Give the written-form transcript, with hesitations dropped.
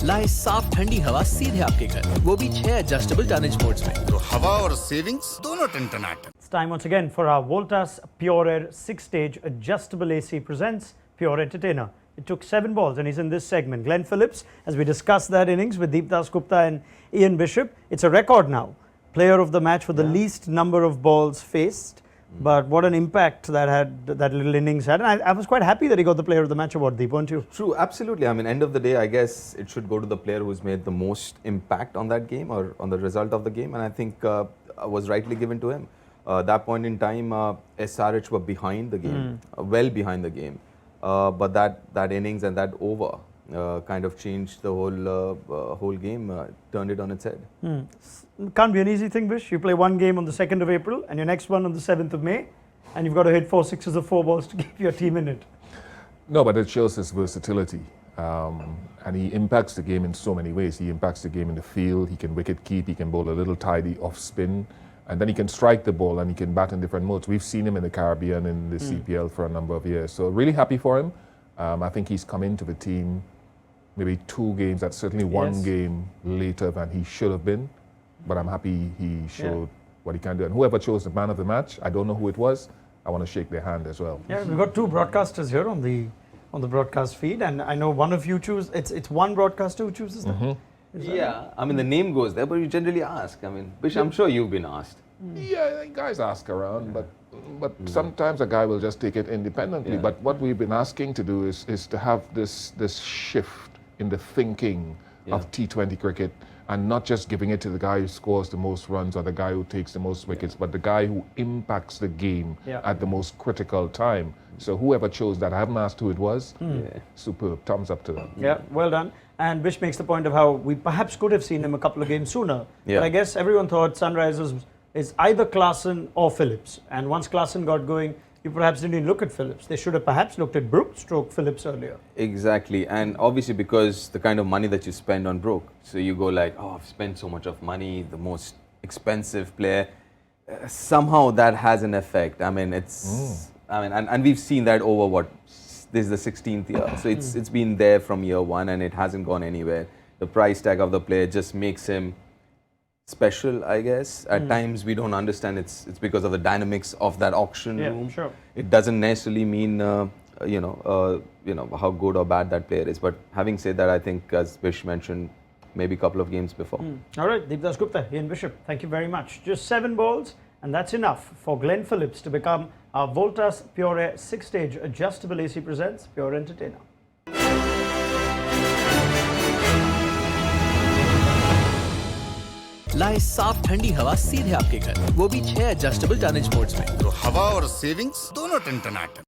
लाए साफ ठंडी हवा सीधे आपके घर, वो भी 6 एडजस्टेबल टनेज मोड्स में। तो हवा और सेविंग्स दोनों टन-टनाटन। It's time once again for our Voltas Pure Air 6-stage adjustable AC presents Pure Entertainer. It took 7 balls and he's in this segment. Glenn Phillips, as we discussed that innings with Deepdas Gupta and Ian Bishop. It's a record now. Player of the match for the least number of balls faced. But what an impact that had, that little innings had. And I was quite happy that he got the Player of the Match award, Deep, weren't you? True, absolutely. I mean, end of the day, I guess it should go to the player who's made the most impact on that game or on the result of the game. And I think was rightly given to him. That point in time, SRH were behind the game, well behind the game. But that innings and that over kind of changed the whole game, turned it on its head. Can't be an easy thing, Vish. You play one game on the 2nd of April and your next one on the 7th of May, and you've got to hit 4 sixes or 4 balls to keep your team in it. No, but it shows his versatility. And he impacts the game in so many ways. He impacts the game in the field, he can wicket keep, he can bowl a little tidy off spin, and then he can strike the ball and he can bat in different modes. We've seen him in the Caribbean, in the CPL for a number of years. So really happy for him. I think he's come into the team maybe 2 games, that's certainly one game later than he should have been. But I'm happy he showed what he can do. And whoever chose the man of the match, I don't know who it was, I want to shake their hand as well. Yeah, we've got 2 broadcasters here on the broadcast feed, and I know one of you choose. It's one broadcaster who chooses that. Yeah, I mean the name goes there, but you generally ask. I mean, Bish, I'm sure you've been asked. Yeah, guys ask around, but sometimes a guy will just take it independently. But what we've been asking to do is to have this shift in the thinking of T20 cricket, and not just giving it to the guy who scores the most runs or the guy who takes the most wickets, but the guy who impacts the game at the most critical time. So whoever chose that, I haven't asked who it was. Superb, thumbs up to them. Yeah, well done. And Bish makes the point of how we perhaps could have seen him a couple of games sooner. But I guess everyone thought Sunrisers is either Klaasen or Phillips. And once Klaasen got going, you perhaps didn't even look at Phillips. They should have perhaps looked at Brook stroke Phillips earlier. Exactly, and obviously because the kind of money that you spend on Brook, so you go like, oh, I've spent so much of money, the most expensive player. Somehow that has an effect. I mean, it's, I mean, and we've seen that over what, this is the 16th year. So it's been there from year 1 and it hasn't gone anywhere. The price tag of the player just makes him special, I guess. At times we don't understand it's because of the dynamics of that auction room. Sure. It doesn't necessarily mean you know how good or bad that player is. But having said that, I think as Vish mentioned, maybe a couple of games before. All right, Deepdas Gupta, Ian Bishop, thank you very much. Just 7 balls, and that's enough for Glenn Phillips to become our Voltas Pure Air 6-stage adjustable AC presents Pure Entertainer. लाए साफ ठंडी हवा सीधे आपके घर, वो भी 6 adjustable tonnage modes में। तो हवा और सेविंग्स दोनों टन-टनाटन।